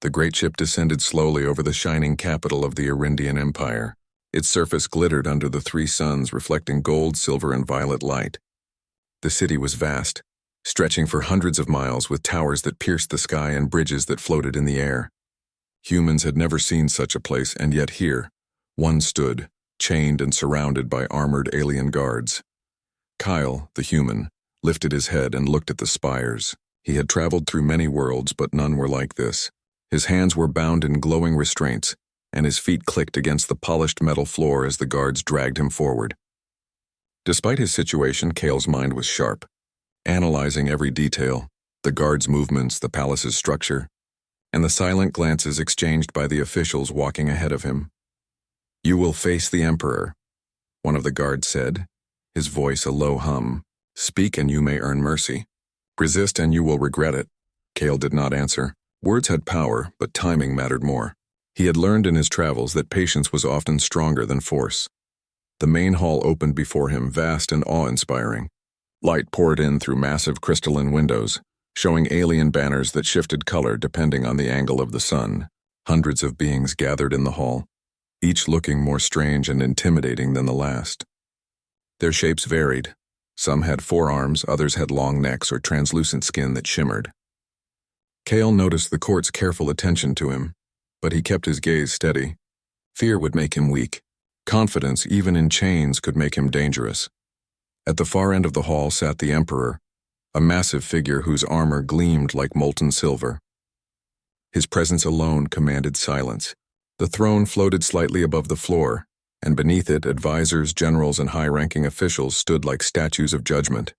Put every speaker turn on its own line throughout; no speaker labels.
The great ship descended slowly over the shining capital of the Arindian Empire. Its surface glittered under the three suns, reflecting gold, silver, and violet light. The city was vast, stretching for hundreds of miles with towers that pierced the sky and bridges that floated in the air. Humans had never seen such a place, and yet here, one stood, chained and surrounded by armored alien guards. Kyle, the human, lifted his head and looked at the spires. He had traveled through many worlds, but none were like this. His hands were bound in glowing restraints, and his feet clicked against the polished metal floor as the guards dragged him forward. Despite his situation, Kale's mind was sharp, analyzing every detail, the guards' movements, the palace's structure, and the silent glances exchanged by the officials walking ahead of him. "You will face the Emperor," one of the guards said, his voice a low hum. "Speak and you may earn mercy. Resist and you will regret it." Kale did not answer. Words had power, but timing mattered more. He had learned in his travels that patience was often stronger than force. The main hall opened before him, vast and awe-inspiring. Light poured in through massive crystalline windows, showing alien banners that shifted color depending on the angle of the sun. Hundreds of beings gathered in the hall, each looking more strange and intimidating than the last. Their shapes varied. Some had forearms, others had long necks or translucent skin that shimmered. Kale noticed the court's careful attention to him, but he kept his gaze steady. Fear would make him weak. Confidence, even in chains, could make him dangerous. At the far end of the hall sat the Emperor, a massive figure whose armor gleamed like molten silver. His presence alone commanded silence. The throne floated slightly above the floor, and beneath it, advisors, generals, and high-ranking officials stood like statues of judgment.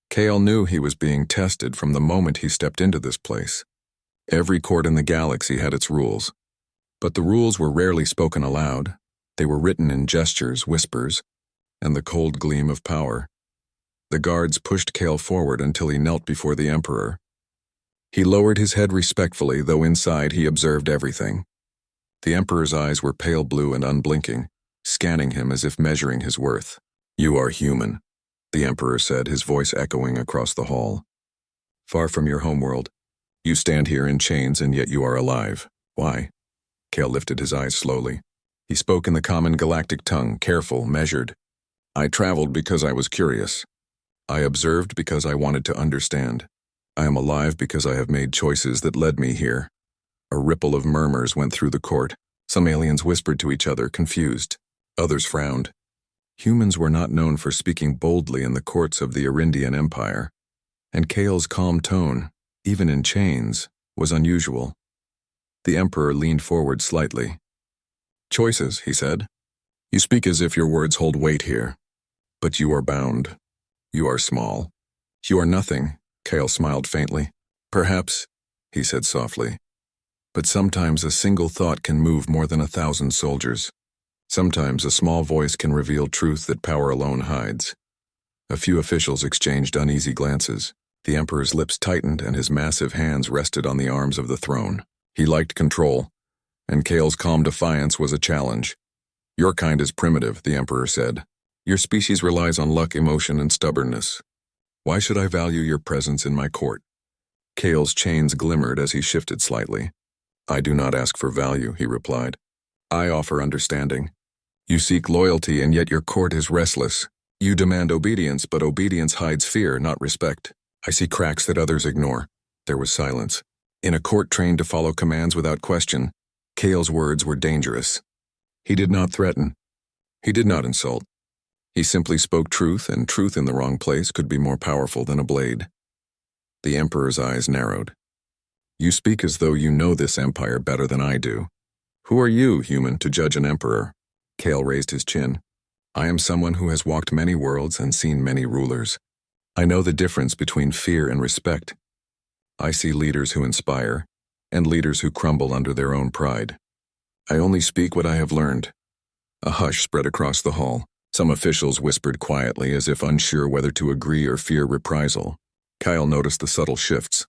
Kale knew he was being tested from the moment he stepped into this place. Every court in the galaxy had its rules, but the rules were rarely spoken aloud. They were written in gestures, whispers, and the cold gleam of power. The guards pushed Kale forward until he knelt before the Emperor. He lowered his head respectfully, though inside he observed everything. The Emperor's eyes were pale blue and unblinking, scanning him as if measuring his worth. "You are human," the Emperor said, his voice echoing across the hall. "Far from your homeworld. You stand here in chains and yet you are alive. Why?" Kale lifted his eyes slowly. He spoke in the common galactic tongue, careful, measured. "I traveled because I was curious. I observed because I wanted to understand. I am alive because I have made choices that led me here." A ripple of murmurs went through the court. Some aliens whispered to each other, confused. Others frowned. Humans were not known for speaking boldly in the courts of the Arindian Empire, and Kale's calm tone, even in chains, was unusual. The Emperor leaned forward slightly. "Choices," he said. "You speak as if your words hold weight here. But you are bound. You are small. You are nothing," Kale smiled faintly. "Perhaps," he said softly. "But sometimes a single thought can move more than 1,000 soldiers. Sometimes a small voice can reveal truth that power alone hides." A few officials exchanged uneasy glances. The Emperor's lips tightened and his massive hands rested on the arms of the throne. He liked control, and Kale's calm defiance was a challenge. "Your kind is primitive," the Emperor said. "Your species relies on luck, emotion, and stubbornness. Why should I value your presence in my court?" Kale's chains glimmered as he shifted slightly. "I do not ask for value," he replied. "I offer understanding. You seek loyalty, and yet your court is restless. You demand obedience, but obedience hides fear, not respect. I see cracks that others ignore." There was silence. In a court trained to follow commands without question, Kale's words were dangerous. He did not threaten. He did not insult. He simply spoke truth, and truth in the wrong place could be more powerful than a blade. The Emperor's eyes narrowed. "You speak as though you know this empire better than I do. Who are you, human, to judge an emperor?" Kale raised his chin. "I am someone who has walked many worlds and seen many rulers. I know the difference between fear and respect. I see leaders who inspire, and leaders who crumble under their own pride. I only speak what I have learned." A hush spread across the hall. Some officials whispered quietly as if unsure whether to agree or fear reprisal. Kyle noticed the subtle shifts.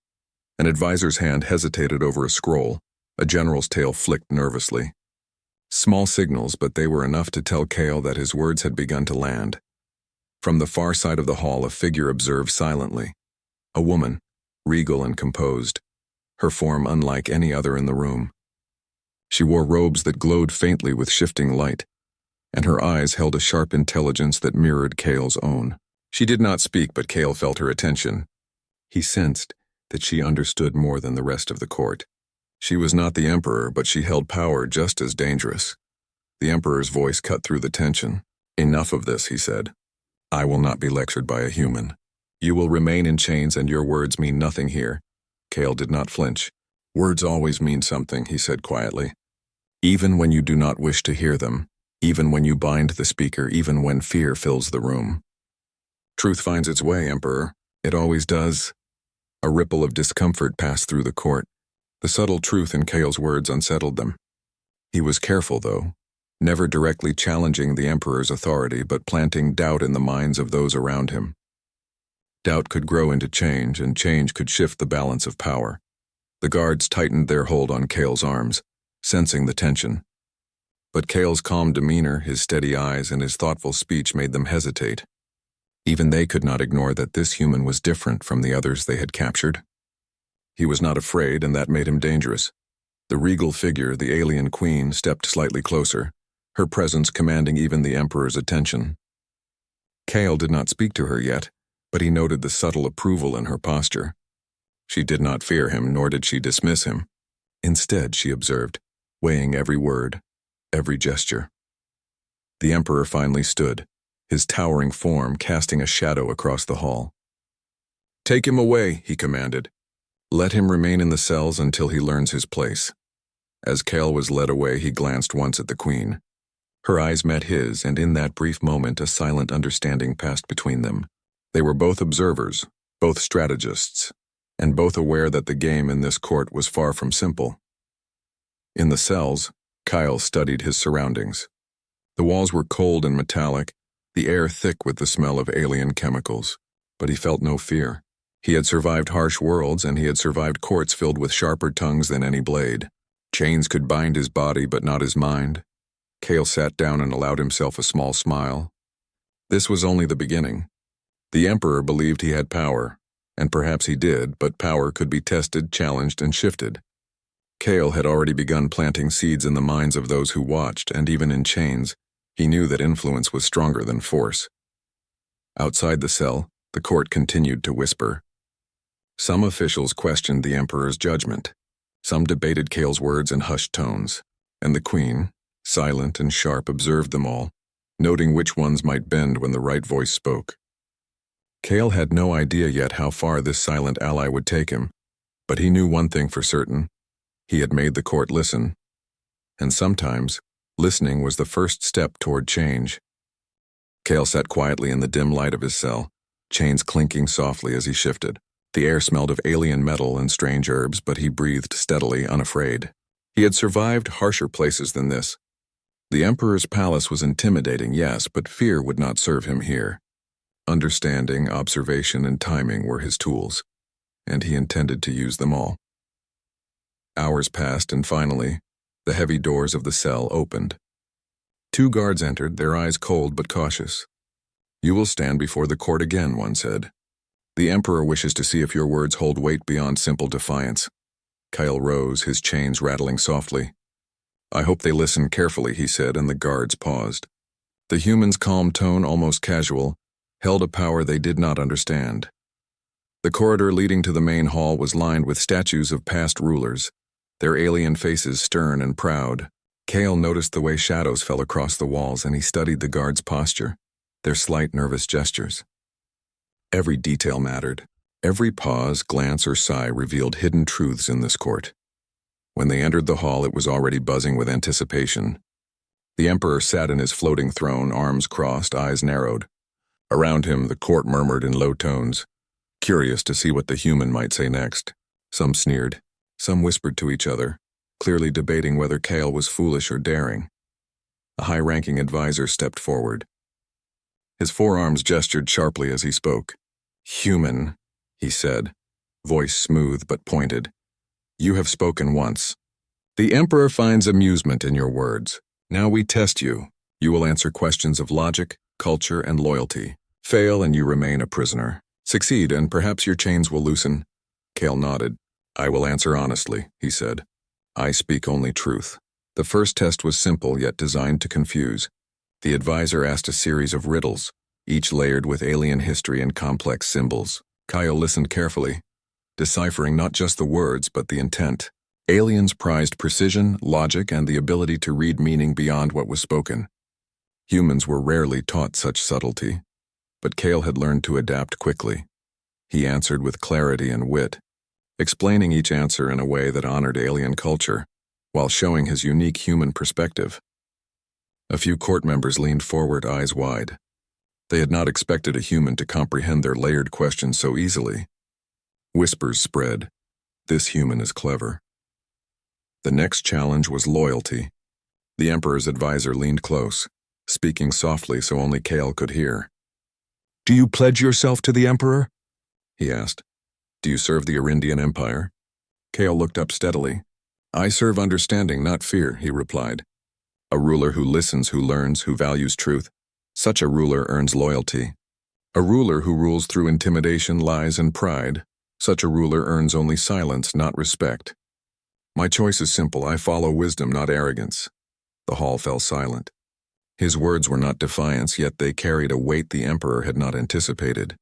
An advisor's hand hesitated over a scroll. A general's tail flicked nervously. Small signals, but they were enough to tell Kale that his words had begun to land. From the far side of the hall, a figure observed silently. A woman, regal and composed. her form unlike any other in the room. She wore robes that glowed faintly with shifting light, and her eyes held a sharp intelligence that mirrored Kale's own. She did not speak, but Kale felt her attention. He sensed that she understood more than the rest of the court. She was not the Emperor, but she held power just as dangerous. The Emperor's voice cut through the tension. "Enough of this," he said. "I will not be lectured by a human. You will remain in chains and your words mean nothing here." Kale did not flinch. "Words always mean something," he said quietly. "Even when you do not wish to hear them, even when you bind the speaker, even when fear fills the room. Truth finds its way, Emperor. It always does." A ripple of discomfort passed through the court. The subtle truth in Kale's words unsettled them. He was careful, though, never directly challenging the Emperor's authority, but planting doubt in the minds of those around him. Doubt could grow into change, and change could shift the balance of power. The guards tightened their hold on Kale's arms, sensing the tension. But Kale's calm demeanor, his steady eyes, and his thoughtful speech made them hesitate. Even they could not ignore that this human was different from the others they had captured. He was not afraid, and that made him dangerous. The regal figure, the alien queen, stepped slightly closer, her presence commanding even the Emperor's attention. Kale did not speak to her yet, but he noted the subtle approval in her posture. She did not fear him, nor did she dismiss him. Instead, she observed, weighing every word, every gesture. The Emperor finally stood, his towering form casting a shadow across the hall. "Take him away," he commanded. "Let him remain in the cells until he learns his place." As Kale was led away, he glanced once at the queen. Her eyes met his, and in that brief moment a silent understanding passed between them. They were both observers, both strategists, and both aware that the game in this court was far from simple. In the cells, Kyle studied his surroundings. The walls were cold and metallic, the air thick with the smell of alien chemicals, but he felt no fear. He had survived harsh worlds, and he had survived courts filled with sharper tongues than any blade. Chains could bind his body, but not his mind. Kale sat down and allowed himself a small smile. This was only the beginning. The Emperor believed he had power, and perhaps he did, but power could be tested, challenged, and shifted. Kale had already begun planting seeds in the minds of those who watched, and even in chains, he knew that influence was stronger than force. Outside the cell, the court continued to whisper. Some officials questioned the Emperor's judgment. Some debated Kale's words in hushed tones, and the Queen, silent and sharp, observed them all, noting which ones might bend when the right voice spoke. Kale had no idea yet how far this silent ally would take him, but he knew one thing for certain. He had made the court listen. And sometimes, listening was the first step toward change. Kale sat quietly in the dim light of his cell, chains clinking softly as he shifted. The air smelled of alien metal and strange herbs, but he breathed steadily, unafraid. He had survived harsher places than this. The Emperor's palace was intimidating, yes, but fear would not serve him here. Understanding, observation, and timing were his tools, and he intended to use them all. Hours passed, and finally, the heavy doors of the cell opened. 2 guards entered, their eyes cold but cautious. "You will stand before the court again," one said. "The Emperor wishes to see if your words hold weight beyond simple defiance." Kyle rose, his chains rattling softly. "I hope they listen carefully," he said, and the guards paused. The human's calm tone, almost casual, held a power they did not understand. The corridor leading to the main hall was lined with statues of past rulers, their alien faces stern and proud. Kale noticed the way shadows fell across the walls, and he studied the guards' posture, their slight nervous gestures. Every detail mattered. Every pause, glance, or sigh revealed hidden truths in this court. When they entered the hall, it was already buzzing with anticipation. The Emperor sat in his floating throne, arms crossed, eyes narrowed. Around him, the court murmured in low tones, curious to see what the human might say next. Some sneered, some whispered to each other, clearly debating whether Kale was foolish or daring. A high-ranking advisor stepped forward. His forearms gestured sharply as he spoke. "Human," he said, voice smooth but pointed. "You have spoken once. The Emperor finds amusement in your words. Now we test you. You will answer questions of logic, culture, and loyalty. Fail and you remain a prisoner. Succeed and perhaps your chains will loosen." Kale nodded. I will answer honestly, he said. I speak only truth. The first test was simple yet designed to confuse. The advisor asked a series of riddles, each layered with alien history and complex symbols. Kyle listened carefully, deciphering not just the words but the intent. Aliens prized precision, logic, and the ability to read meaning beyond what was spoken. Humans were rarely taught such subtlety, but Kale had learned to adapt quickly. He answered with clarity and wit, explaining each answer in a way that honored alien culture, while showing his unique human perspective. A few court members leaned forward, eyes wide. They had not expected a human to comprehend their layered questions so easily. Whispers spread. This human is clever. The next challenge was loyalty. The Emperor's advisor leaned close, speaking softly so only Kale could hear. Do you pledge yourself to the Emperor? He asked. Do you serve the Arindian Empire? Kale looked up steadily. I serve understanding, not fear, he replied. A ruler who listens, who learns, who values truth. Such a ruler earns loyalty. A ruler who rules through intimidation, lies, and pride. Such a ruler earns only silence, not respect. My choice is simple. I follow wisdom, not arrogance. The hall fell silent. His words were not defiance, yet they carried a weight the Emperor had not anticipated.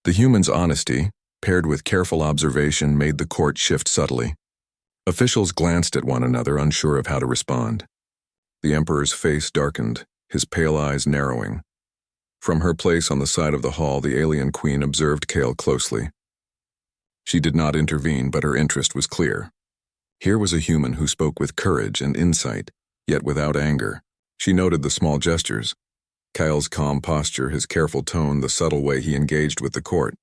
The human's honesty, paired with careful observation, made the court shift subtly. Officials glanced at one another, unsure of how to respond. The Emperor's face darkened, his pale eyes narrowing. From her place on the side of the hall, the alien queen observed Kale closely. She did not intervene, but her interest was clear. Here was a human who spoke with courage and insight, yet without anger. She noted the small gestures, Kyle's calm posture, his careful tone, the subtle way he engaged with the court.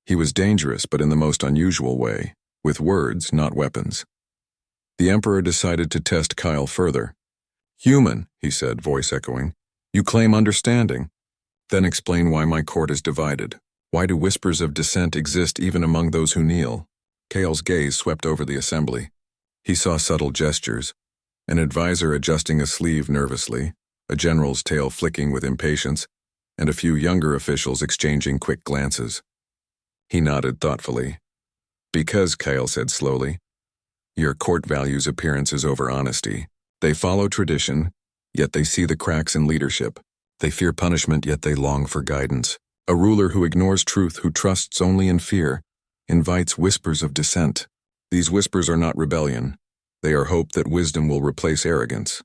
He was dangerous, but in the most unusual way, with words, not weapons. The Emperor decided to test Kyle further. Human, he said, voice echoing. You claim understanding. Then explain why my court is divided. Why do whispers of dissent exist even among those who kneel? Kale's gaze swept over the assembly. He saw subtle gestures, an advisor adjusting a sleeve nervously, a general's tail flicking with impatience, and a few younger officials exchanging quick glances. He nodded thoughtfully. Because, Kyle said slowly, your court values appearances over honesty. They follow tradition, yet they see the cracks in leadership. They fear punishment, yet they long for guidance. A ruler who ignores truth, who trusts only in fear, invites whispers of dissent. These whispers are not rebellion. They are hope that wisdom will replace arrogance.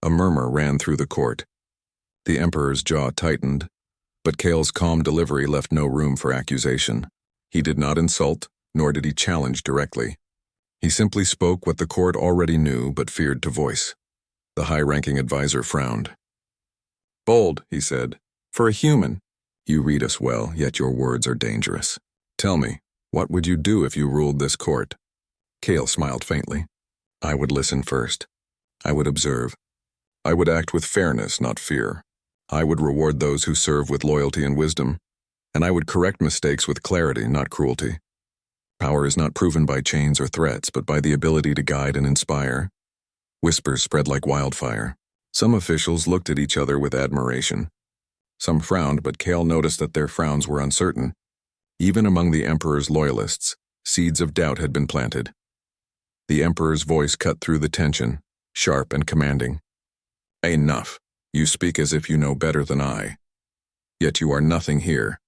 A murmur ran through the court. The Emperor's jaw tightened, but Kale's calm delivery left no room for accusation. He did not insult, nor did he challenge directly. He simply spoke what the court already knew but feared to voice. The high-ranking advisor frowned. Bold, he said. For a human, you read us well, yet your words are dangerous. Tell me, what would you do if you ruled this court? Kale smiled faintly. I would listen first. I would observe. I would act with fairness, not fear. I would reward those who serve with loyalty and wisdom, and I would correct mistakes with clarity, not cruelty. Power is not proven by chains or threats, but by the ability to guide and inspire. Whispers spread like wildfire. Some officials looked at each other with admiration. Some frowned, but Kale noticed that their frowns were uncertain. Even among the Emperor's loyalists, seeds of doubt had been planted. The Emperor's voice cut through the tension, sharp and commanding. Enough. You speak as if you know better than I. Yet you are nothing here.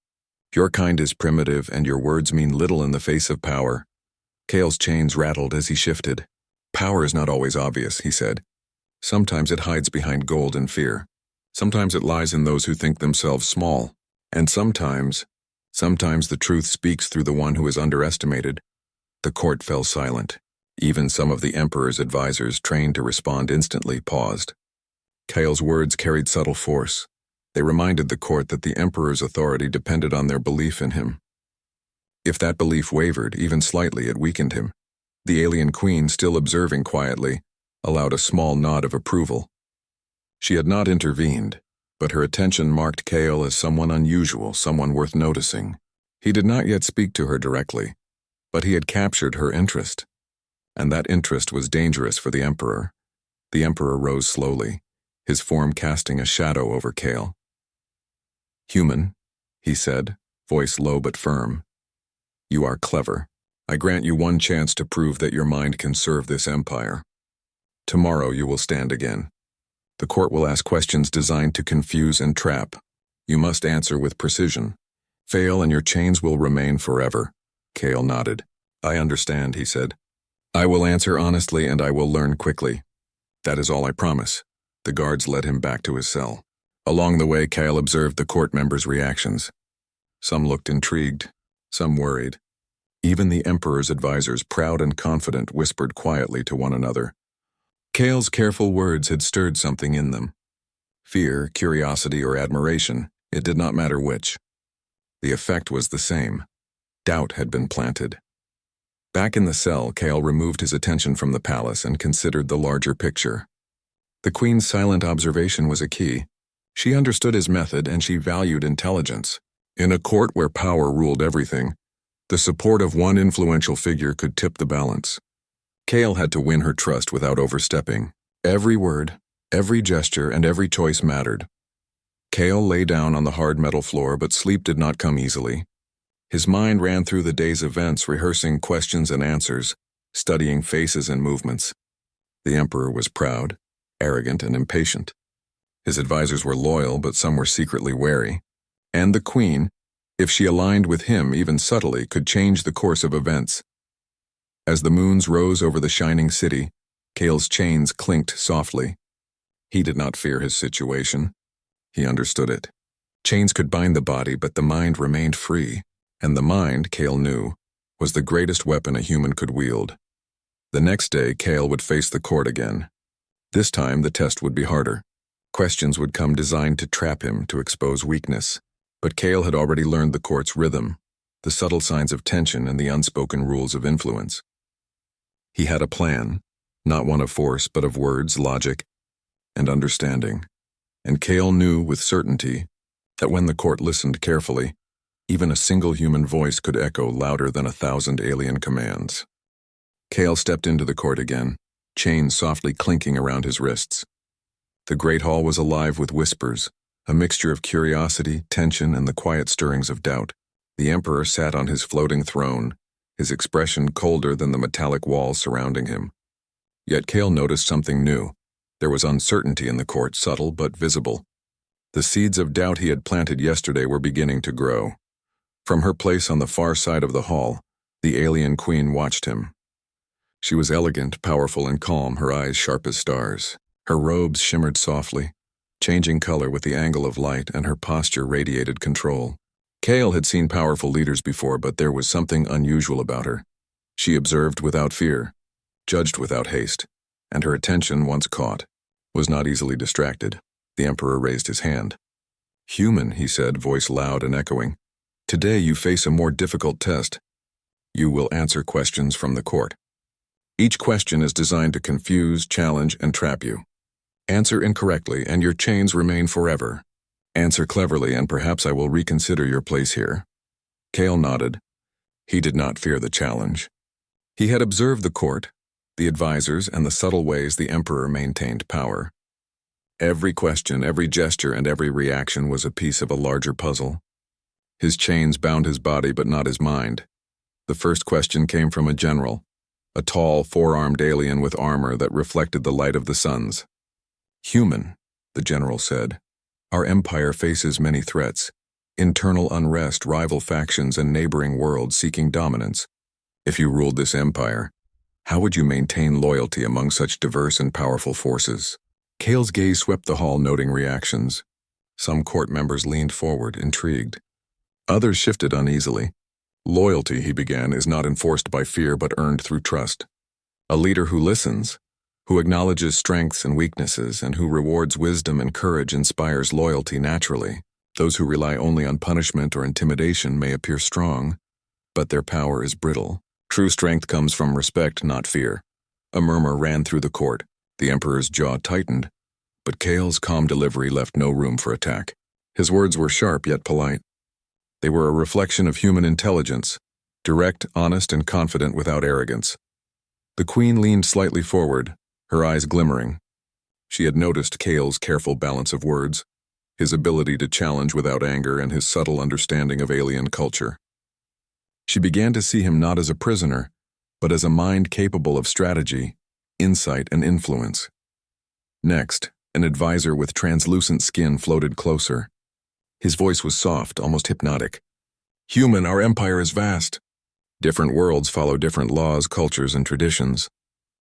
Your kind is primitive, and your words mean little in the face of power. Kale's chains rattled as he shifted. Power is not always obvious, he said. Sometimes it hides behind gold and fear. Sometimes it lies in those who think themselves small. And sometimes the truth speaks through the one who is underestimated. The court fell silent. Even some of the Emperor's advisors, trained to respond instantly, paused. Kale's words carried subtle force. They reminded the court that the Emperor's authority depended on their belief in him. If that belief wavered, even slightly, it weakened him. The alien queen, still observing quietly, allowed a small nod of approval. She had not intervened, but her attention marked Kale as someone unusual, someone worth noticing. He did not yet speak to her directly, but he had captured her interest. And that interest was dangerous for the Emperor. The Emperor rose slowly, his form casting a shadow over Kale. Human, he said, voice low but firm. You are clever. I grant you one chance to prove that your mind can serve this empire. Tomorrow you will stand again. The court will ask questions designed to confuse and trap. You must answer with precision. Fail and your chains will remain forever. Kale nodded. I understand, he said. I will answer honestly and I will learn quickly. That is all I promise. The guards led him back to his cell. Along the way, Kale observed the court members' reactions. Some looked intrigued, some worried. Even the Emperor's advisors, proud and confident, whispered quietly to one another. Kale's careful words had stirred something in them. Fear, curiosity, or admiration, it did not matter which. The effect was the same. Doubt had been planted. Back in the cell, Kale removed his attention from the palace and considered the larger picture. The Queen's silent observation was a key. She understood his method and she valued intelligence. In a court where power ruled everything, the support of one influential figure could tip the balance. Kale had to win her trust without overstepping. Every word, every gesture, and every choice mattered. Kale lay down on the hard metal floor, but sleep did not come easily. His mind ran through the day's events, rehearsing questions and answers, studying faces and movements. The Emperor was proud, arrogant, and impatient. His advisors were loyal, but some were secretly wary. And the Queen, if she aligned with him even subtly, could change the course of events. As the moons rose over the shining city, Kale's chains clinked softly. He did not fear his situation. He understood it. Chains could bind the body, but the mind remained free. And the mind, Kale knew, was the greatest weapon a human could wield. The next day, Kale would face the court again. This time, the test would be harder. Questions would come designed to trap him, to expose weakness. But Kale had already learned the court's rhythm, the subtle signs of tension and the unspoken rules of influence. He had a plan, not one of force, but of words, logic, and understanding. And Kale knew with certainty that when the court listened carefully, even a single human voice could echo louder than 1,000 alien commands. Kale stepped into the court again, chains softly clinking around his wrists. The great hall was alive with whispers, a mixture of curiosity, tension, and the quiet stirrings of doubt. The Emperor sat on his floating throne, his expression colder than the metallic walls surrounding him. Yet Kale noticed something new. There was uncertainty in the court, subtle but visible. The seeds of doubt he had planted yesterday were beginning to grow. From her place on the far side of the hall, the alien queen watched him. She was elegant, powerful, and calm, her eyes sharp as stars. Her robes shimmered softly, changing color with the angle of light, and her posture radiated control. Kale had seen powerful leaders before, but there was something unusual about her. She observed without fear, judged without haste, and her attention, once caught, was not easily distracted. The Emperor raised his hand. "Human," he said, voice loud and echoing. "Today you face a more difficult test. You will answer questions from the court. Each question is designed to confuse, challenge, and trap you. Answer incorrectly, and your chains remain forever. Answer cleverly, and perhaps I will reconsider your place here." Kale nodded. He did not fear the challenge. He had observed the court, the advisors, and the subtle ways the Emperor maintained power. Every question, every gesture, and every reaction was a piece of a larger puzzle. His chains bound his body but not his mind. The first question came from a general, a tall, four-armed alien with armor that reflected the light of the suns. "Human," the general said, "our empire faces many threats, internal unrest, rival factions, and neighboring worlds seeking dominance. If you ruled this empire, how would you maintain loyalty among such diverse and powerful forces?" Kale's gaze swept the hall, noting reactions. Some court members leaned forward, intrigued. Others shifted uneasily. "Loyalty," he began, "is not enforced by fear but earned through trust. A leader who listens, who acknowledges strengths and weaknesses, and who rewards wisdom and courage inspires loyalty naturally. Those who rely only on punishment or intimidation may appear strong, but their power is brittle. True strength comes from respect, not fear." A murmur ran through the court. The Emperor's jaw tightened, but Kale's calm delivery left no room for attack. His words were sharp yet polite. They were a reflection of human intelligence, direct, honest, and confident without arrogance. The Queen leaned slightly forward, her eyes glimmering. She had noticed Kale's careful balance of words, his ability to challenge without anger, and his subtle understanding of alien culture. She began to see him not as a prisoner, but as a mind capable of strategy, insight, and influence. Next, an advisor with translucent skin floated closer. His voice was soft, almost hypnotic. "Human, our empire is vast. Different worlds follow different laws, cultures, and traditions.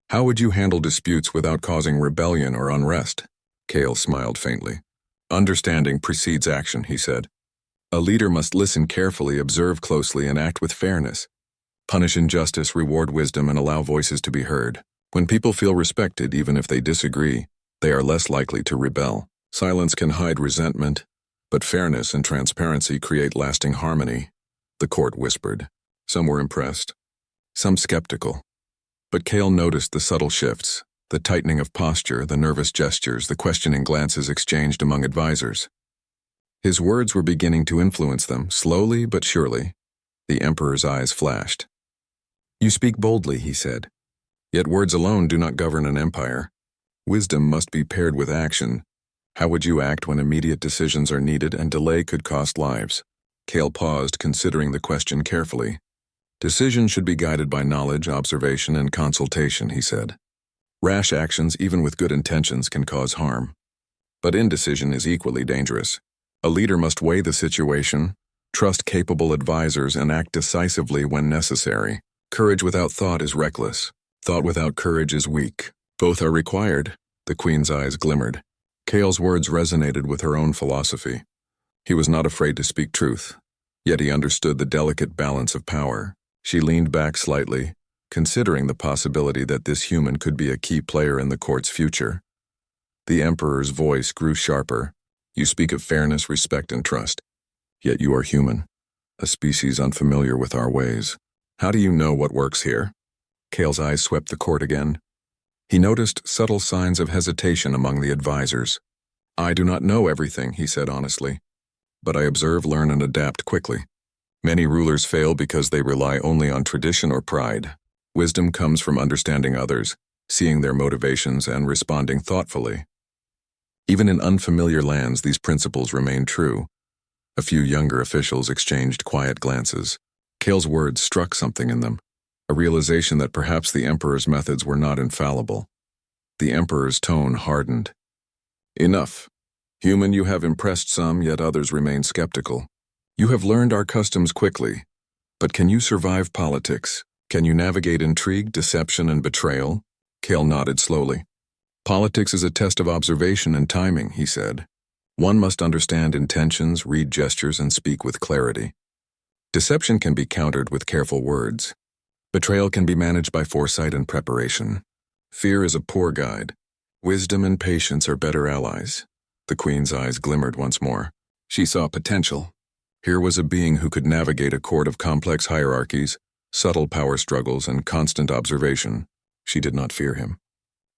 How would you handle disputes without causing rebellion or unrest?" Kale smiled faintly. "Understanding precedes action," he said. "A leader must listen carefully, observe closely, and act with fairness. Punish injustice, reward wisdom, and allow voices to be heard. When people feel respected, even if they disagree, they are less likely to rebel. Silence can hide resentment, but fairness and transparency create lasting harmony," the court whispered. Some were impressed, some skeptical. But Kale noticed the subtle shifts, the tightening of posture, the nervous gestures, the questioning glances exchanged among advisors. His words were beginning to influence them, slowly but surely. The Emperor's eyes flashed. "You speak boldly," he said. "Yet words alone do not govern an empire. Wisdom must be paired with action. How would you act when immediate decisions are needed and delay could cost lives?" Kale paused, considering the question carefully. "Decisions should be guided by knowledge, observation, and consultation," he said. "Rash actions, even with good intentions, can cause harm. But indecision is equally dangerous. A leader must weigh the situation, trust capable advisors, and act decisively when necessary. Courage without thought is reckless. Thought without courage is weak. Both are required." The Queen's eyes glimmered. Kale's words resonated with her own philosophy. He was not afraid to speak truth, yet he understood the delicate balance of power. She leaned back slightly, considering the possibility that this human could be a key player in the court's future. The Emperor's voice grew sharper. "You speak of fairness, respect, and trust. Yet you are human, a species unfamiliar with our ways. How do you know what works here?" Kale's eyes swept the court again. He noticed subtle signs of hesitation among the advisors. "I do not know everything," he said honestly, "but I observe, learn, and adapt quickly. Many rulers fail because they rely only on tradition or pride. Wisdom comes from understanding others, seeing their motivations, and responding thoughtfully. Even in unfamiliar lands, these principles remain true." A few younger officials exchanged quiet glances. Kale's words struck something in them, a realization that perhaps the Emperor's methods were not infallible. The Emperor's tone hardened. "Enough. Human, you have impressed some, yet others remain skeptical. You have learned our customs quickly, but can you survive politics? Can you navigate intrigue, deception, and betrayal?" Kale nodded slowly. "Politics is a test of observation and timing," he said. "One must understand intentions, read gestures, and speak with clarity. Deception can be countered with careful words. Betrayal can be managed by foresight and preparation. Fear is a poor guide. Wisdom and patience are better allies." The Queen's eyes glimmered once more. She saw potential. Here was a being who could navigate a court of complex hierarchies, subtle power struggles, and constant observation. She did not fear him.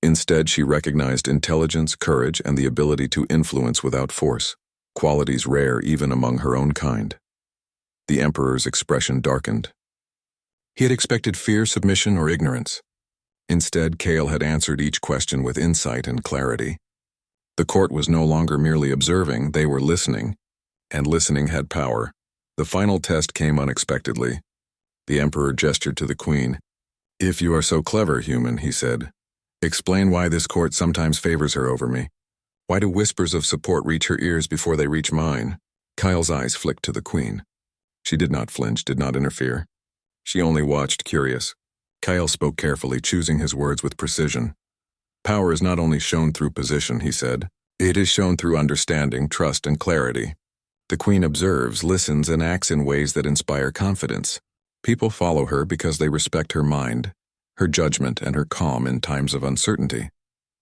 Instead, she recognized intelligence, courage, and the ability to influence without force, qualities rare even among her own kind. The Emperor's expression darkened. He had expected fear, submission, or ignorance. Instead, Kale had answered each question with insight and clarity. The court was no longer merely observing, they were listening, and listening had power. The final test came unexpectedly. The Emperor gestured to the Queen. "If you are so clever, human," he said, "explain why this court sometimes favors her over me. Why do whispers of support reach her ears before they reach mine?" Kyle's eyes flicked to the Queen. She did not flinch, did not interfere. She only watched, curious. Kyle spoke carefully, choosing his words with precision. "Power is not only shown through position," he said. "It is shown through understanding, trust, and clarity." The Queen observes, listens, and acts in ways that inspire confidence. People follow her because they respect her mind, her judgment, and her calm in times of uncertainty.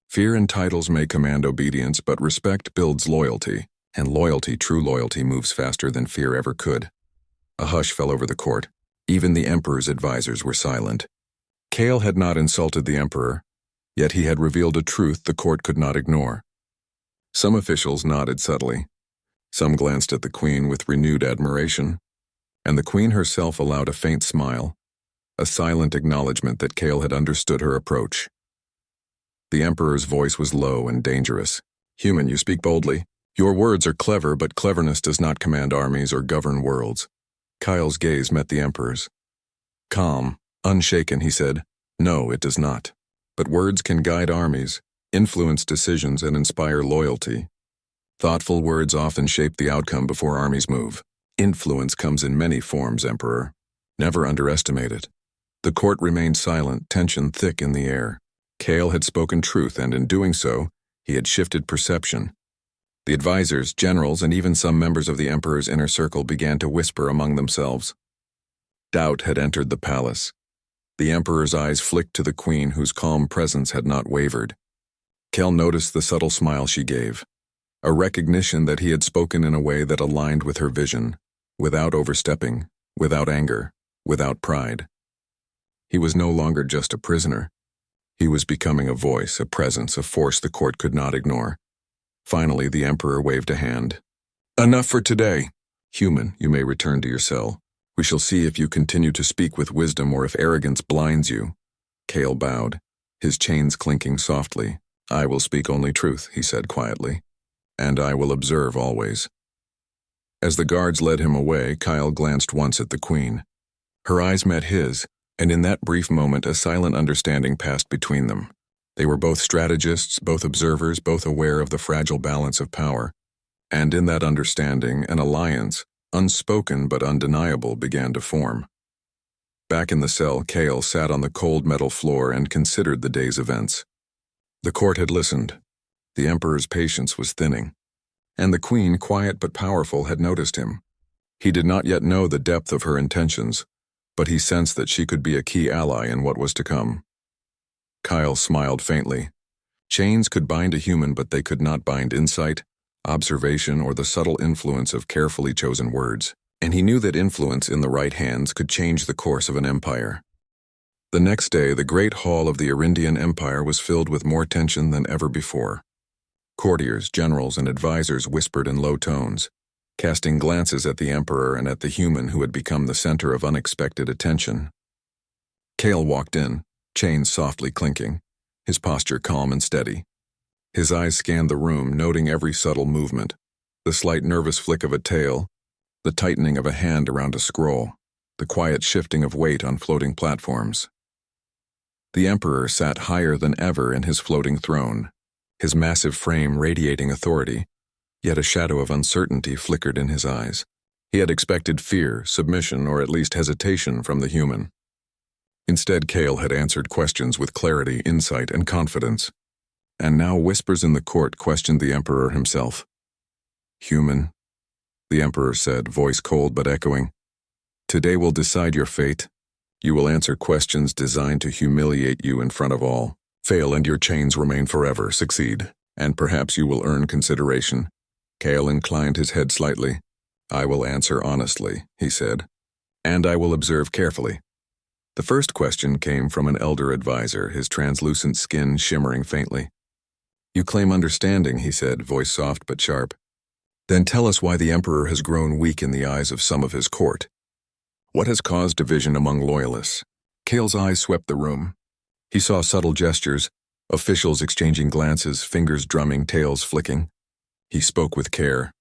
Fear and titles may command obedience, but respect builds loyalty, and loyalty, true loyalty, moves faster than fear ever could. A hush fell over the court. Even the Emperor's advisors were silent. Kale had not insulted the Emperor, yet he had revealed a truth the court could not ignore. Some officials nodded subtly. Some glanced at the Queen with renewed admiration, and the Queen herself allowed a faint smile, a silent acknowledgement that Kale had understood her approach. The Emperor's voice was low and dangerous. "Human, you speak boldly. Your words are clever, but cleverness does not command armies or govern worlds." Kyle's gaze met the Emperor's. Calm, unshaken, he said, "No, it does not. But words can guide armies, influence decisions, and inspire loyalty. Thoughtful words often shape the outcome before armies move. Influence comes in many forms, Emperor. Never underestimate it." The court remained silent, tension thick in the air. Kale had spoken truth, and in doing so, he had shifted perception. The advisors, generals, and even some members of the Emperor's inner circle began to whisper among themselves. Doubt had entered the palace. The Emperor's eyes flicked to the Queen, whose calm presence had not wavered. Kale noticed the subtle smile she gave, a recognition that he had spoken in a way that aligned with her vision, without overstepping, without anger, without pride. He was no longer just a prisoner. He was becoming a voice, a presence, a force the court could not ignore. Finally, the Emperor waved a hand. "Enough for today. Human, you may return to your cell. We shall see if you continue to speak with wisdom or if arrogance blinds you." Kale bowed, his chains clinking softly. "I will speak only truth," he said quietly. "And I will observe always." As the guards led him away, Kyle glanced once at the Queen. Her eyes met his, and in that brief moment a silent understanding passed between them. They were both strategists, both observers, both aware of the fragile balance of power. And in that understanding, an alliance, unspoken but undeniable, began to form. Back in the cell, Kale sat on the cold metal floor and considered the day's events. The court had listened. The Emperor's patience was thinning. And the Queen, quiet but powerful, had noticed him. He did not yet know the depth of her intentions, but he sensed that she could be a key ally in what was to come. Kyle smiled faintly. Chains could bind a human, but they could not bind insight, observation, or the subtle influence of carefully chosen words. And he knew that influence in the right hands could change the course of an empire. The next day, the great hall of the Arindian Empire was filled with more tension than ever before. Courtiers, generals, and advisors whispered in low tones, casting glances at the Emperor and at the human who had become the center of unexpected attention. Kale walked in, chains softly clinking, his posture calm and steady. His eyes scanned the room, noting every subtle movement, the slight nervous flick of a tail, the tightening of a hand around a scroll, the quiet shifting of weight on floating platforms. The Emperor sat higher than ever in his floating throne, his massive frame radiating authority, yet a shadow of uncertainty flickered in his eyes. He had expected fear, submission, or at least hesitation from the human. Instead, Kale had answered questions with clarity, insight, and confidence. And now whispers in the court questioned the Emperor himself. "Human," the Emperor said, voice cold but echoing, "today will decide your fate. You will answer questions designed to humiliate you in front of all. Fail and your chains remain forever. Succeed, and perhaps you will earn consideration." Kale inclined his head slightly. "I will answer honestly," he said, "and I will observe carefully." The first question came from an elder advisor, his translucent skin shimmering faintly. "You claim understanding," he said, voice soft but sharp. "Then tell us why the Emperor has grown weak in the eyes of some of his court. What has caused division among loyalists?" Kale's eyes swept the room. He saw subtle gestures, officials exchanging glances, fingers drumming, tails flicking. He spoke with care.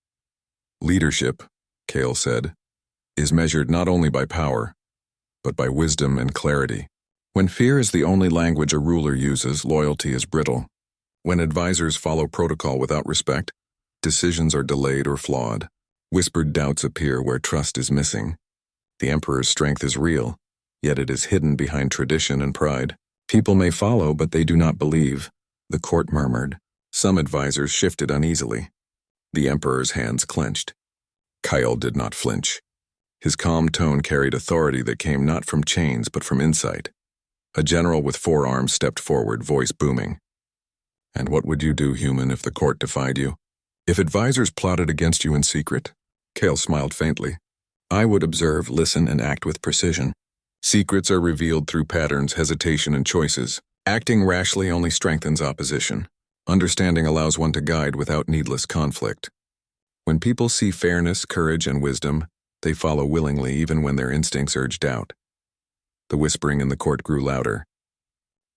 "Leadership," Kale said, "is measured not only by power, but by wisdom and clarity. When fear is the only language a ruler uses, loyalty is brittle. When advisors follow protocol without respect, decisions are delayed or flawed. Whispered doubts appear where trust is missing. The Emperor's strength is real, yet it is hidden behind tradition and pride. People may follow, but they do not believe," the court murmured. Some advisors shifted uneasily. The Emperor's hands clenched. Kyle did not flinch. His calm tone carried authority that came not from chains but from insight. A general with 4 arms stepped forward, voice booming. "And what would you do, human, if the court defied you? If advisors plotted against you in secret?" Kale smiled faintly. "I would observe, listen, and act with precision. Secrets are revealed through patterns, hesitation, and choices. Acting rashly only strengthens opposition. Understanding allows one to guide without needless conflict. When people see fairness, courage, and wisdom, they follow willingly even when their instincts urge doubt." The whispering in the court grew louder.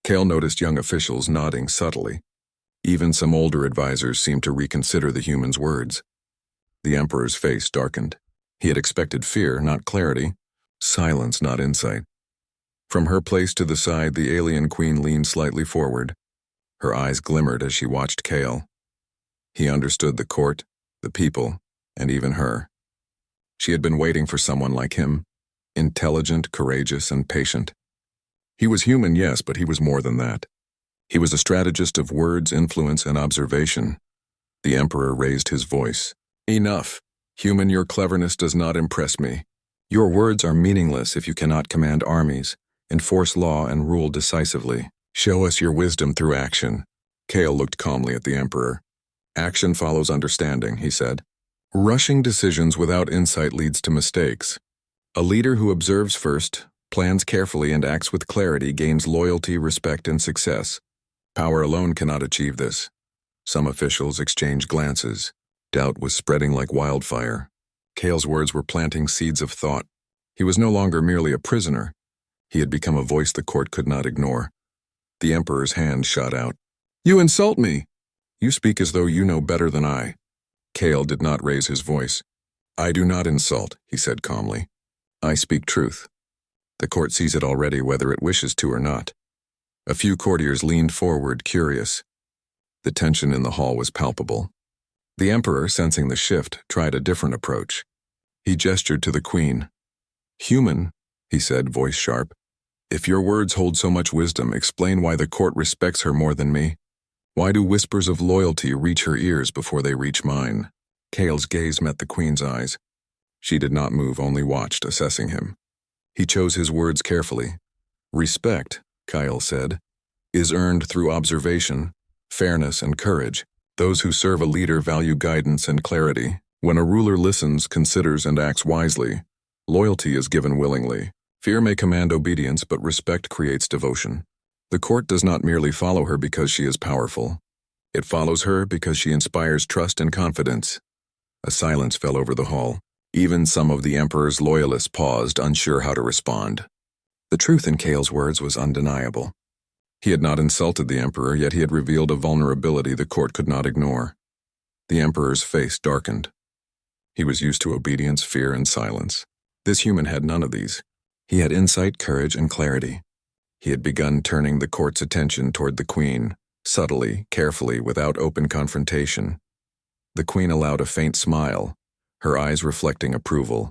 Kale noticed young officials nodding subtly. Even some older advisors seemed to reconsider the human's words. The Emperor's face darkened. He had expected fear, not clarity. Silence, not insight. From her place to the side, the alien queen leaned slightly forward. Her eyes glimmered as she watched Kale. He understood the court, the people, and even her. She had been waiting for someone like him, intelligent, courageous, and patient. He was human, yes, but he was more than that. He was a strategist of words, influence, and observation. The Emperor raised his voice. Enough. Human, your cleverness does not impress me. Your words are meaningless if you cannot command armies, enforce law, and rule decisively. Show us your wisdom through action. Kale looked calmly at the Emperor. Action follows understanding, he said. Rushing decisions without insight leads to mistakes. A leader who observes first, plans carefully, and acts with clarity gains loyalty, respect, and success. Power alone cannot achieve this. Some officials exchanged glances. Doubt was spreading like wildfire. Kale's words were planting seeds of thought. He was no longer merely a prisoner. He had become a voice the court could not ignore. The Emperor's hand shot out. You insult me! You speak as though you know better than I. Kale did not raise his voice. I do not insult, he said calmly. I speak truth. The court sees it already, whether it wishes to or not. A few courtiers leaned forward, curious. The tension in the hall was palpable. The Emperor, sensing the shift, tried a different approach. He gestured to the Queen. Human, he said, voice sharp. If your words hold so much wisdom, explain why the court respects her more than me. Why do whispers of loyalty reach her ears before they reach mine? Kale's gaze met the Queen's eyes. She did not move, only watched, assessing him. He chose his words carefully. Respect, Kyle said, is earned through observation, fairness, and courage. Those who serve a leader value guidance and clarity. When a ruler listens, considers, and acts wisely, loyalty is given willingly. Fear may command obedience, but respect creates devotion. The court does not merely follow her because she is powerful. It follows her because she inspires trust and confidence. A silence fell over the hall. Even some of the Emperor's loyalists paused, unsure how to respond. The truth in Kale's words was undeniable. He had not insulted the Emperor, yet he had revealed a vulnerability the court could not ignore. The Emperor's face darkened. He was used to obedience, fear, and silence. This human had none of these. He had insight, courage, and clarity. He had begun turning the court's attention toward the Queen, subtly, carefully, without open confrontation. The Queen allowed a faint smile, her eyes reflecting approval.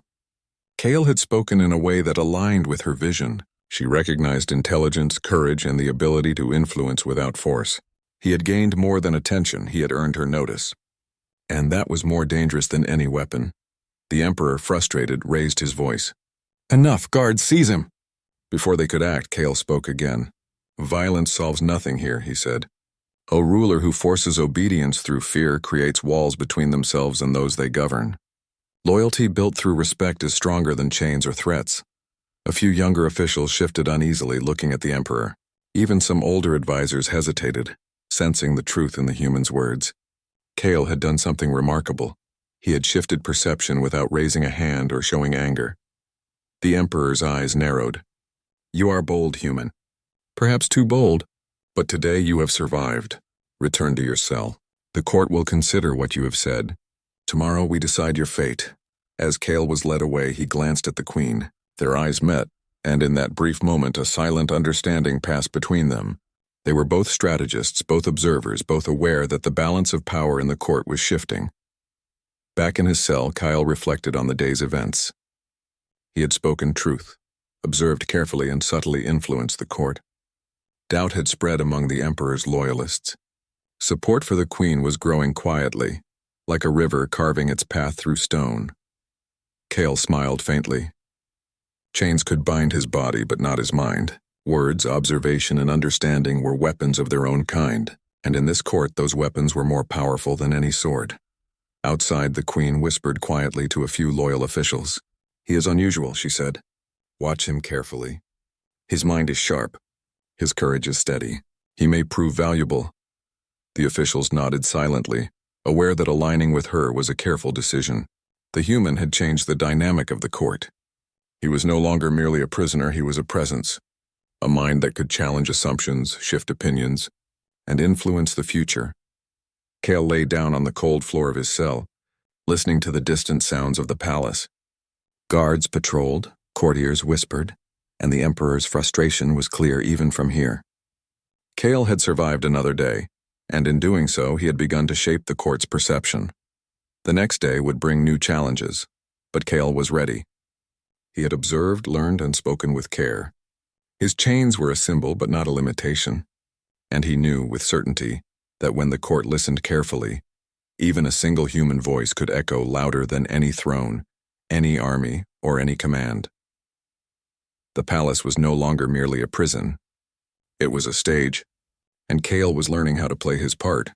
Kale had spoken in a way that aligned with her vision. She recognized intelligence, courage, and the ability to influence without force. He had gained more than attention, he had earned her notice. And that was more dangerous than any weapon. The Emperor, frustrated, raised his voice. Enough, guards, seize him! Before they could act, Kale spoke again. Violence solves nothing here, he said. A ruler who forces obedience through fear creates walls between themselves and those they govern. Loyalty built through respect is stronger than chains or threats. A few younger officials shifted uneasily, looking at the Emperor. Even some older advisors hesitated, sensing the truth in the human's words. Kale had done something remarkable. He had shifted perception without raising a hand or showing anger. The Emperor's eyes narrowed. You are bold, human. Perhaps too bold, but today you have survived. Return to your cell. The court will consider what you have said. Tomorrow we decide your fate. As Kale was led away, he glanced at the Queen. Their eyes met, and in that brief moment a silent understanding passed between them. They were both strategists, both observers, both aware that the balance of power in the court was shifting. Back in his cell, Kyle reflected on the day's events. He had spoken truth, observed carefully, and subtly influenced the court. Doubt had spread among the Emperor's loyalists. Support for the Queen was growing quietly, like a river carving its path through stone. Kale smiled faintly. Chains could bind his body, but not his mind. Words, observation, and understanding were weapons of their own kind, and in this court those weapons were more powerful than any sword. Outside, the Queen whispered quietly to a few loyal officials. He is unusual, she said. Watch him carefully. His mind is sharp. His courage is steady. He may prove valuable. The officials nodded silently, aware that aligning with her was a careful decision. The human had changed the dynamic of the court. He was no longer merely a prisoner, he was a presence. A mind that could challenge assumptions, shift opinions, and influence the future. Kale lay down on the cold floor of his cell, listening to the distant sounds of the palace. Guards patrolled, courtiers whispered, and the Emperor's frustration was clear even from here. Kale had survived another day, and in doing so he had begun to shape the court's perception. The next day would bring new challenges, but Kale was ready. He had observed, learned, and spoken with care. His chains were a symbol but not a limitation, and he knew with certainty that when the court listened carefully, even a single human voice could echo louder than any throne, any army, or any command. The palace was no longer merely a prison. It was a stage, and Kale was learning how to play his part.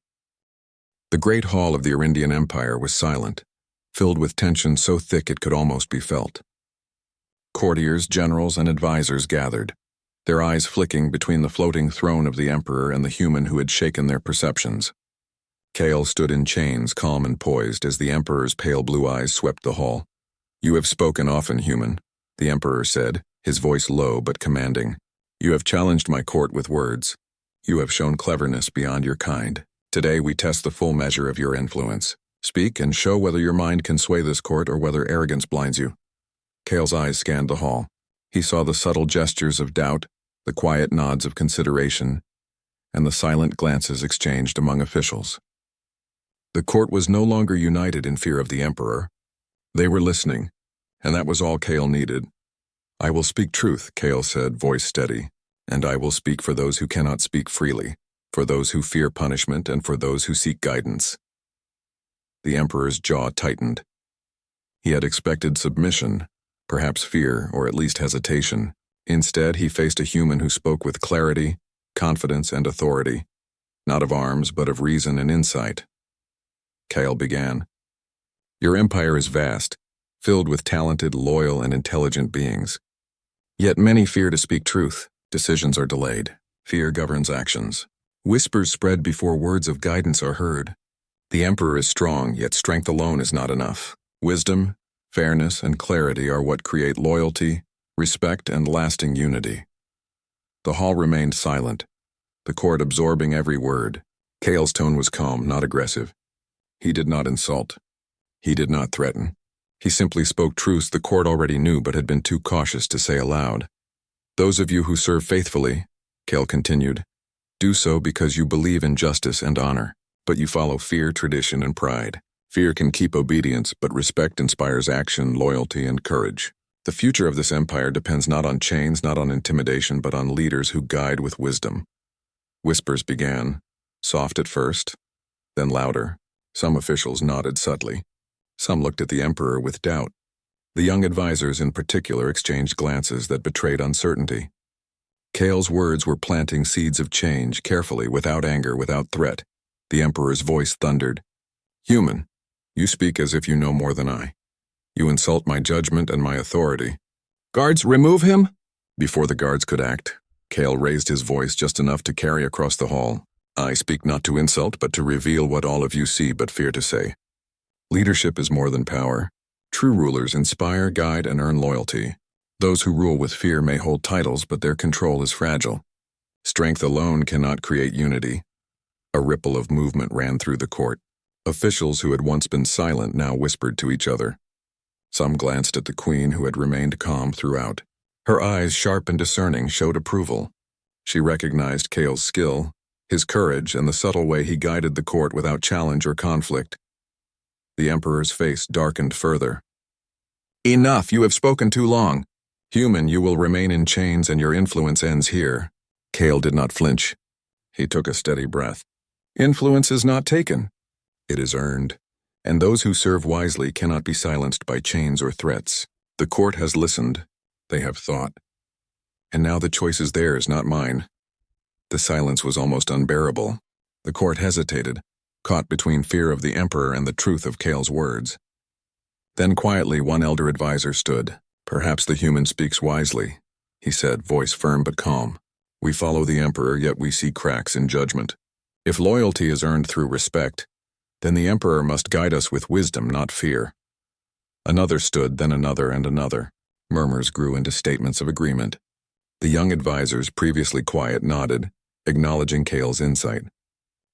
The great hall of the Arindian Empire was silent, filled with tension so thick it could almost be felt. Courtiers, generals, and advisors gathered, their eyes flicking between the floating throne of the Emperor and the human who had shaken their perceptions. Kale stood in chains, calm and poised, as the Emperor's pale blue eyes swept the hall. "You have spoken often, human," the Emperor said, his voice low but commanding. "You have challenged my court with words. You have shown cleverness beyond your kind. Today we test the full measure of your influence. Speak and show whether your mind can sway this court or whether arrogance blinds you." Kale's eyes scanned the hall. He saw the subtle gestures of doubt, the quiet nods of consideration, and the silent glances exchanged among officials. The court was no longer united in fear of the Emperor. They were listening, and that was all Kale needed. "I will speak truth," Kale said, voice steady, "and I will speak for those who cannot speak freely, for those who fear punishment and for those who seek guidance." The Emperor's jaw tightened. He had expected submission, perhaps fear, or at least hesitation. Instead, he faced a human who spoke with clarity, confidence, and authority, not of arms, but of reason and insight. Kale began. "Your empire is vast, filled with talented, loyal, and intelligent beings. Yet many fear to speak truth. Decisions are delayed. Fear governs actions. Whispers spread before words of guidance are heard. The Emperor is strong, yet strength alone is not enough. Wisdom, fairness, and clarity are what create loyalty, respect, and lasting unity." The hall remained silent, the court absorbing every word. Kale's tone was calm, not aggressive. He did not insult. He did not threaten. He simply spoke truths the court already knew but had been too cautious to say aloud. "Those of you who serve faithfully," Kale continued, "do so because you believe in justice and honor, but you follow fear, tradition, and pride. Fear can keep obedience, but respect inspires action, loyalty, and courage. The future of this empire depends not on chains, not on intimidation, but on leaders who guide with wisdom." Whispers began, soft at first, then louder. Some officials nodded subtly. Some looked at the Emperor with doubt. The young advisors in particular exchanged glances that betrayed uncertainty. Kale's words were planting seeds of change, carefully, without anger, without threat. The Emperor's voice thundered. "Human, you speak as if you know more than I. You insult my judgment and my authority. Guards, remove him!" Before the guards could act, Kale raised his voice just enough to carry across the hall. "I speak not to insult, but to reveal what all of you see but fear to say. Leadership is more than power. True rulers inspire, guide, and earn loyalty. Those who rule with fear may hold titles, but their control is fragile. Strength alone cannot create unity." A ripple of movement ran through the court. Officials who had once been silent now whispered to each other. Some glanced at the Queen, who had remained calm throughout. Her eyes, sharp and discerning, showed approval. She recognized Kale's skill, his courage, and the subtle way he guided the court without challenge or conflict. The Emperor's face darkened further. "Enough, you have spoken too long. Human, you will remain in chains and your influence ends here." Kale did not flinch. He took a steady breath. "Influence is not taken. It is earned, and those who serve wisely cannot be silenced by chains or threats. The court has listened. They have thought. And now the choice is theirs, not mine." The silence was almost unbearable. The court hesitated, caught between fear of the Emperor and the truth of Kale's words. Then quietly one elder advisor stood. "Perhaps the human speaks wisely," he said, voice firm but calm. "We follow the Emperor, yet we see cracks in judgment. If loyalty is earned through respect, then the Emperor must guide us with wisdom, not fear." Another stood, then another and another. Murmurs grew into statements of agreement. The young advisors, previously quiet, nodded, acknowledging Kale's insight.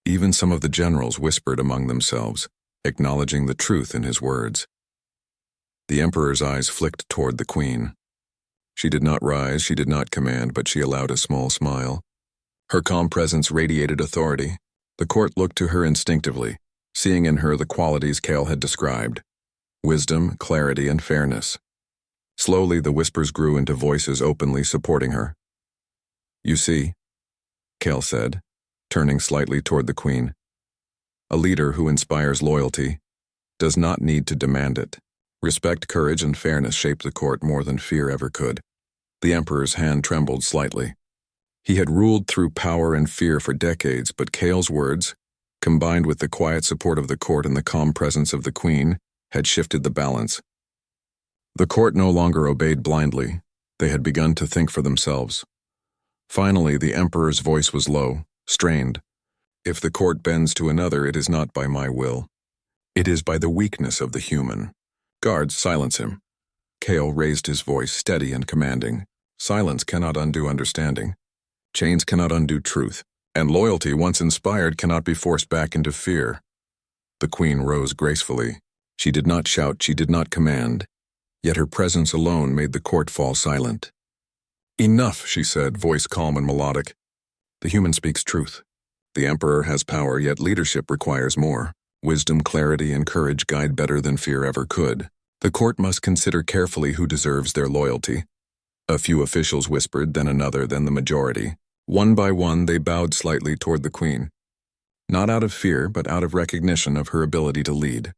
Even some of the generals whispered among themselves, acknowledging the truth in his words. The Emperor's eyes flicked toward the Queen. She did not rise, she did not command, but she allowed a small smile. Her calm presence radiated authority. The court looked to her instinctively, seeing in her the qualities Kale had described: wisdom, clarity, and fairness. Slowly, the whispers grew into voices openly supporting her. "You see," Kale said, turning slightly toward the queen, "a leader who inspires loyalty does not need to demand it. Respect, courage, and fairness shape the court more than fear ever could." The emperor's hand trembled slightly. He had ruled through power and fear for decades, but Kale's words, combined with the quiet support of the court and the calm presence of the queen, had shifted the balance. The court no longer obeyed blindly. They had begun to think for themselves. Finally, the emperor's voice was low, strained. "If the court bends to another, it is not by my will. It is by the weakness of the human. Guards, silence him." Kale raised his voice, steady and commanding. Silence cannot undo understanding. Chains cannot undo truth. And loyalty, once inspired, cannot be forced back into fear. The queen rose gracefully. She did not shout, she did not command. Yet her presence alone made the court fall silent. "Enough," she said, voice calm and melodic. "The human speaks truth. The emperor has power, yet leadership requires more. Wisdom, clarity, and courage guide better than fear ever could. The court must consider carefully who deserves their loyalty." A few officials whispered, then another, then the majority. One by one, they bowed slightly toward the queen. Not out of fear, but out of recognition of her ability to lead.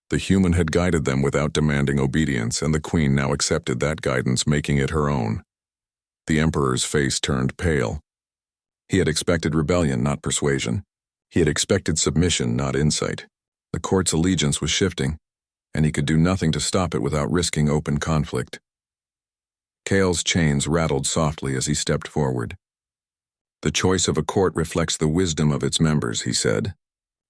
The human had guided them without demanding obedience, and the queen now accepted that guidance, making it her own. The emperor's face turned pale. He had expected rebellion, not persuasion. He had expected submission, not insight. The court's allegiance was shifting, and he could do nothing to stop it without risking open conflict. Kale's chains rattled softly as he stepped forward. "The choice of a court reflects the wisdom of its members," he said.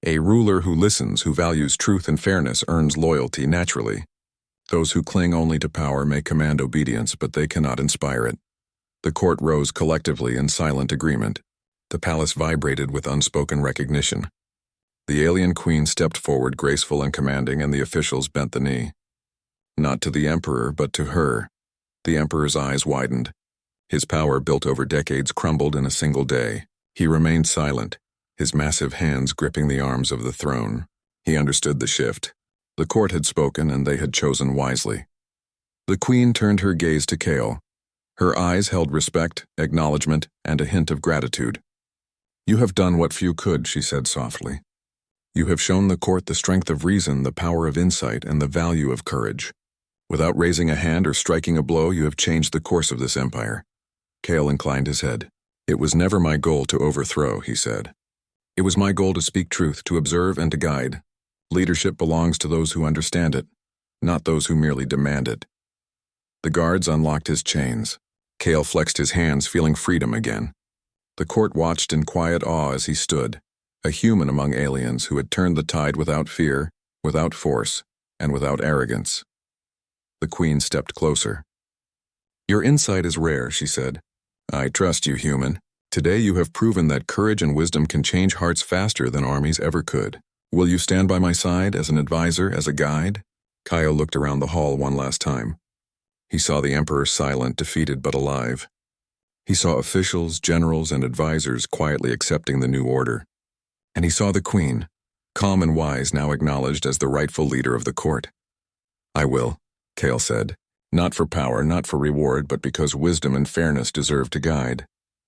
"A ruler who listens, who values truth and fairness, earns loyalty naturally. Those who cling only to power may command obedience, but they cannot inspire it." The court rose collectively in silent agreement. The palace vibrated with unspoken recognition. The alien queen stepped forward, graceful and commanding, and the officials bent the knee. Not to the emperor, but to her. The emperor's eyes widened. His power, built over decades, crumbled in a single day. He remained silent, his massive hands gripping the arms of the throne. He understood the shift. The court had spoken, and they had chosen wisely. The queen turned her gaze to Kale. Her eyes held respect, acknowledgement, and a hint of gratitude. "You have done what few could," she said softly. "You have shown the court the strength of reason, the power of insight, and the value of courage. Without raising a hand or striking a blow, you have changed the course of this empire." Kale inclined his head. "It was never my goal to overthrow," he said. "It was my goal to speak truth, to observe, and to guide. Leadership belongs to those who understand it, not those who merely demand it." The guards unlocked his chains. Kale flexed his hands, feeling freedom again. The court watched in quiet awe as he stood, a human among aliens who had turned the tide without fear, without force, and without arrogance. The queen stepped closer. "Your insight is rare," she said. "I trust you, human. Today you have proven that courage and wisdom can change hearts faster than armies ever could. Will you stand by my side as an advisor, as a guide?" Kyle looked around the hall one last time. He saw the emperor silent, defeated but alive. He saw officials, generals, and advisors quietly accepting the new order. And he saw the queen, calm and wise, now acknowledged as the rightful leader of the court. "I will," Kale said. "Not for power, not for reward, but because wisdom and fairness deserve to guide.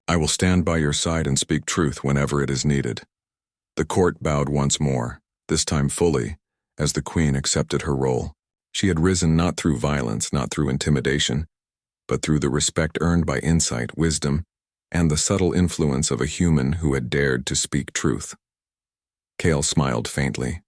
I will stand by your side and speak truth whenever it is needed." The court bowed once more, this time fully, as the queen accepted her role. She had risen not through violence, not through intimidation, but through the respect earned by insight, wisdom, and the subtle influence of a human who had dared to speak truth. Kale smiled faintly.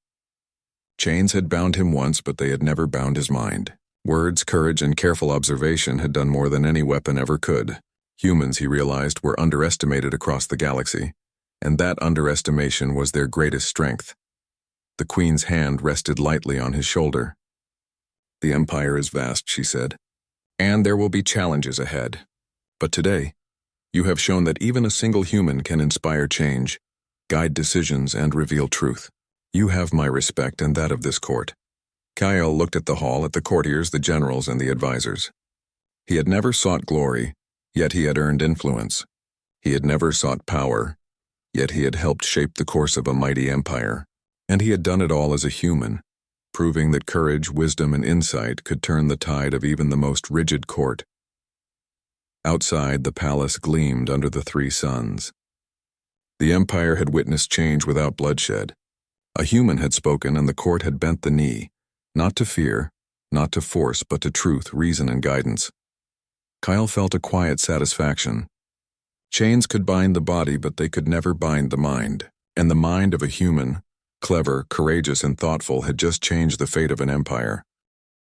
Chains had bound him once, but they had never bound his mind. Words, courage, and careful observation had done more than any weapon ever could. Humans, he realized, were underestimated across the galaxy, and that underestimation was their greatest strength. The queen's hand rested lightly on his shoulder. "The empire is vast," she said, "and there will be challenges ahead. But today, you have shown that even a single human can inspire change, guide decisions, and reveal truth. You have my respect and that of this court." Kyle looked at the hall, at the courtiers, the generals, and the advisors. He had never sought glory, yet he had earned influence. He had never sought power, yet he had helped shape the course of a mighty empire. And he had done it all as a human, proving that courage, wisdom, and insight could turn the tide of even the most rigid court. Outside, the palace gleamed under the three suns. The empire had witnessed change without bloodshed. A human had spoken, and the court had bent the knee, not to fear, not to force, but to truth, reason, and guidance. Kyle felt a quiet satisfaction. Chains could bind the body, but they could never bind the mind. And the mind of a human, clever, courageous, and thoughtful, had just changed the fate of an empire.